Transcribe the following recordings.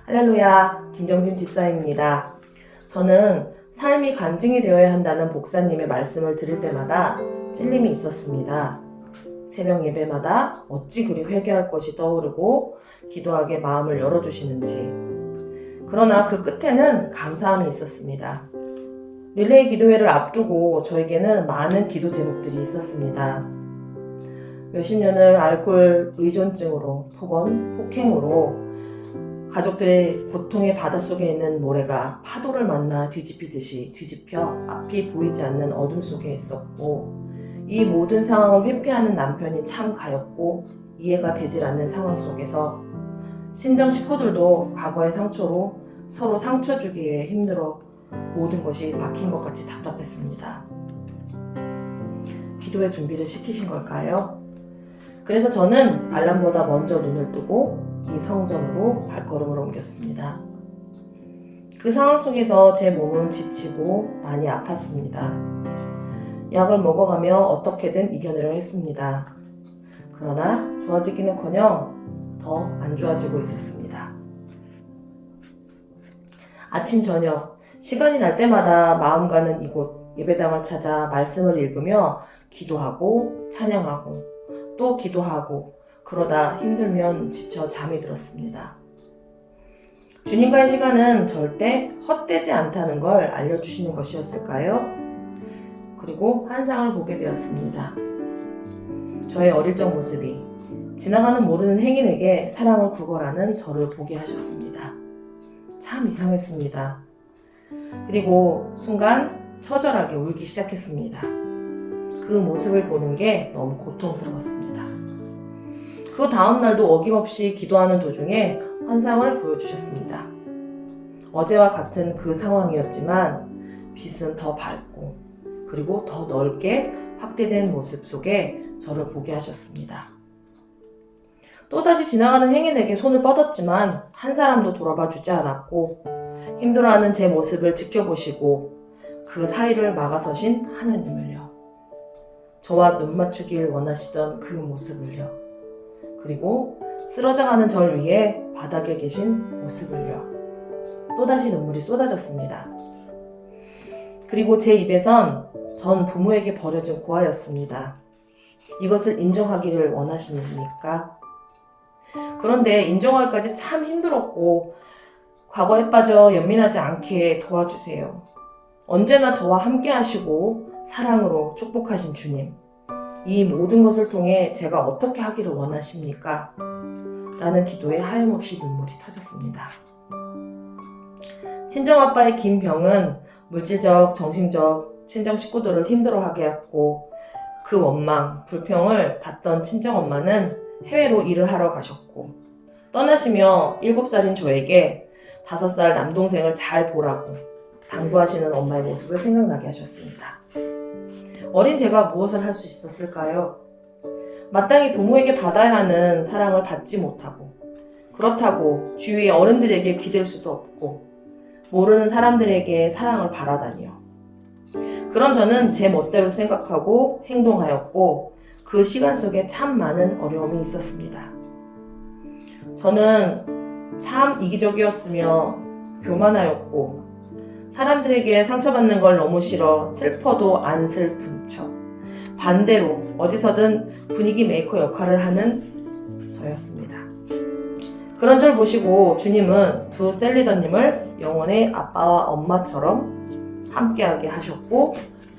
할렐루야, 김정진 집사입니다. 저는 삶이 간증이 되어야 한다는 목사님의 말씀을 들을 때마다 찔림이 있었습니다. 새벽 예배마다 어찌 그리 회개할 것이 떠오르고 기도하게 마음을 열어주시는지. 그러나 그 끝에는 감사함이 있었습니다. 릴레이 기도회를 앞두고 저에게는 많은 기도 제목들이 있었습니다. 몇십 년을 알코올 의존증으로, 폭언, 폭행으로 가족들의 고통의 바닷속에 있는 모래가 파도를 만나 뒤집히듯이 뒤집혀 앞이 보이지 않는 어둠 속에 있었고, 이 모든 상황을 회피하는 남편이 참 가엾고 이해가 되질 않는 상황 속에서 친정 식구들도 과거의 상처로 서로 상처 주기에 힘들어 모든 것이 막힌 것 같이 답답했습니다. 기도의 준비를 시키신 걸까요? 그래서 저는 알람보다 먼저 눈을 뜨고 이 성전으로 발걸음을 옮겼습니다. 그 상황 속에서 제 몸은 지치고 많이 아팠습니다. 약을 먹어가며 어떻게든 이겨내려 했습니다. 그러나 좋아지기는커녕 더 안 좋아지고 있었습니다. 아침 저녁 시간이 날 때마다 마음 가는 이곳 예배당을 찾아 말씀을 읽으며 기도하고 찬양하고 또 기도하고 그러다 힘들면 지쳐 잠이 들었습니다. 주님과의 시간은 절대 헛되지 않다는 걸 알려주시는 것이었을까요? 그리고 환상을 보게 되었습니다. 저의 어릴 적 모습이 지나가는 모르는 행인에게 사랑을 구걸하는 저를 보게 하셨습니다. 참 이상했습니다. 그리고 순간 처절하게 울기 시작했습니다. 그 모습을 보는 게 너무 고통스러웠습니다. 그 다음 날도 어김없이 기도하는 도중에 환상을 보여주셨습니다. 어제와 같은 그 상황이었지만 빛은 더 밝고 그리고 더 넓게 확대된 모습 속에 저를 보게 하셨습니다. 또다시 지나가는 행인에게 손을 뻗었지만 한 사람도 돌아봐 주지 않았고 힘들어하는 제 모습을 지켜보시고 그 사이를 막아서신 하나님을요. 저와 눈 맞추길 원하시던 그 모습을요. 그리고 쓰러져가는 절 위에 바닥에 계신 모습을요. 또다시 눈물이 쏟아졌습니다. 그리고 제 입에선 전 부모에게 버려진 고아였습니다. 이것을 인정하기를 원하십니까? 그런데 인정하기까지 참 힘들었고 과거에 빠져 연민하지 않게 도와주세요. 언제나 저와 함께 하시고 사랑으로 축복하신 주님. 이 모든 것을 통해 제가 어떻게 하기를 원하십니까? 라는 기도에 하염없이 눈물이 터졌습니다. 친정아빠의 긴 병은 물질적, 정신적, 친정 식구들을 힘들어하게 했고 그 원망, 불평을 받던 친정엄마는 해외로 일을 하러 가셨고 떠나시며 7살인 저에게 5살 남동생을 잘 보라고 당부하시는 엄마의 모습을 생각나게 하셨습니다. 어린 제가 무엇을 할 수 있었을까요? 마땅히 부모에게 받아야 하는 사랑을 받지 못하고 그렇다고 주위의 어른들에게 기댈 수도 없고 모르는 사람들에게 사랑을 바라다니요. 그런 저는 제 멋대로 생각하고 행동하였고 그 시간 속에 참 많은 어려움이 있었습니다. 저는 참 이기적이었으며 교만하였고 사람들에게 상처받는 걸 너무 싫어 슬퍼도 안 슬픈 척 반대로 어디서든 분위기 메이커 역할을 하는 저였습니다. 그런 절 보시고 주님은 두 셀리더님을 영혼의 아빠와 엄마처럼 함께하게 하셨고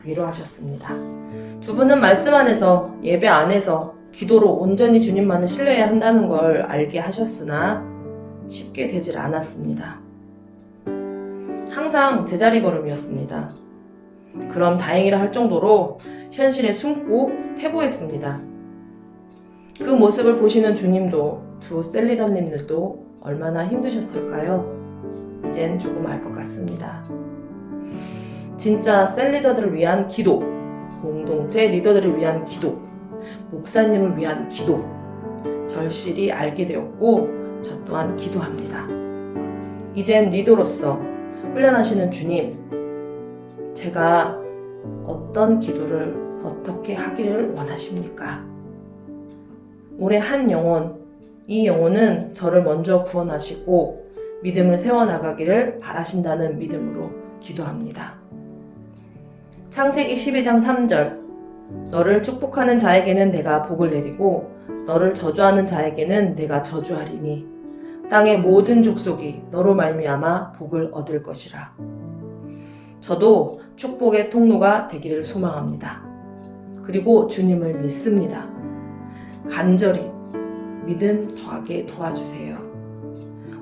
위로하셨습니다. 두 분은 말씀 안에서 예배 안에서 기도로 온전히 주님만을 신뢰해야 한다는 걸 알게 하셨으나 쉽게 되질 않았습니다. 항상 제자리 걸음이었습니다. 그럼 다행이라 할 정도로 현실에 숨고 퇴보했습니다. 그 모습을 보시는 주님도 두 셀리더님들도 얼마나 힘드셨을까요? 이젠 조금 알 것 같습니다. 진짜 셀리더들을 위한 기도, 공동체 리더들을 위한 기도, 목사님을 위한 기도, 절실히 알게 되었고 저 또한 기도합니다. 이젠 리더로서 훈련하시는 주님, 제가 어떤 기도를 어떻게 하기를 원하십니까? 올해 한 영혼, 이 영혼은 저를 먼저 구원하시고 믿음을 세워나가기를 바라신다는 믿음으로 기도합니다. 창세기 12장 3절 너를 축복하는 자에게는 내가 복을 내리고 너를 저주하는 자에게는 내가 저주하리니 땅의 모든 족속이 너로 말미암아 복을 얻을 것이라. 저도 축복의 통로가 되기를 소망합니다. 그리고 주님을 믿습니다. 간절히 믿음 더하게 도와주세요.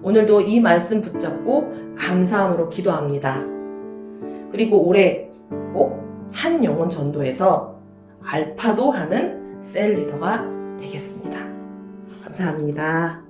오늘도 이 말씀 붙잡고 감사함으로 기도합니다. 그리고 올해 꼭 한 영혼 전도에서 알파도 하는 셀 리더가 되겠습니다. 감사합니다.